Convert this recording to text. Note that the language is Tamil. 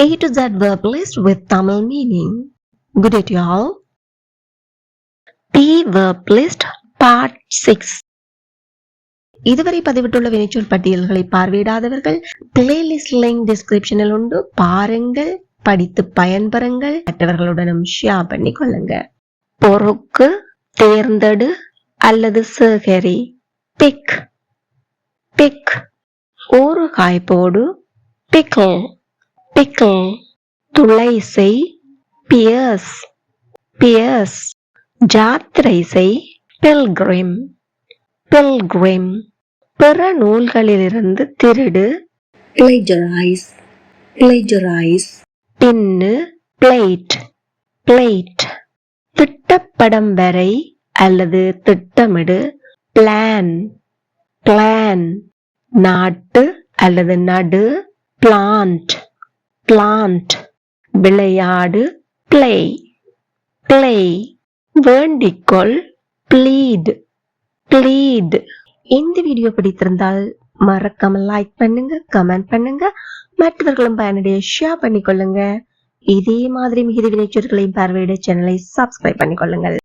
A to Z verb list with Tamil meaning. Good day to you all. P verb list part 6. இதுவரை பதிவிட்டுள்ள வினைச்சொல் பட்டியல்களை பார்வையிடாதவர்கள் பிளேலிஸ்ட் லிங்க் டிஸ்கிரிப்ஷனில் உண்டு, பாருங்கள், படித்து பயன்பெறுங்கள், மற்றவர்களுடனும் ஷேர் பண்ணி கொள்ளுங்க. பொறுக்கு, தேர்ந்தெடு அல்லது சேகரி. Big pick. ஊறுகாய் போடு. Pickle pickle. துளை செய். Pierce pierce. ஜாத்திரை செய். Pilgrim pilgrim. பிற நூல்களிலிருந்து திருடு. plagiarize plagiarize. பின்னு. Plait plait. திட்டப்படம் வரை அல்லது திட்டமிடு. Plan plan. நாட்டு அல்லது நடு. Plant plant. விளையாடு. Play play. வேண்டிக்கொள். Plead plead. இந்த வீடியோ பிடித்திருந்தால் மறக்காம லைக் பண்ணுங்க, கமெண்ட் பண்ணுங்க, மற்றவர்களும் பயனடைய ஷேர் பண்ணிக்கொள்ளுங்க. இதே மாதிரி மிகுதி வினைச்சொற்களையும் பார்வையிட சேனலை சப்ஸ்கிரைப் பண்ணிக்கொள்ளுங்கள்.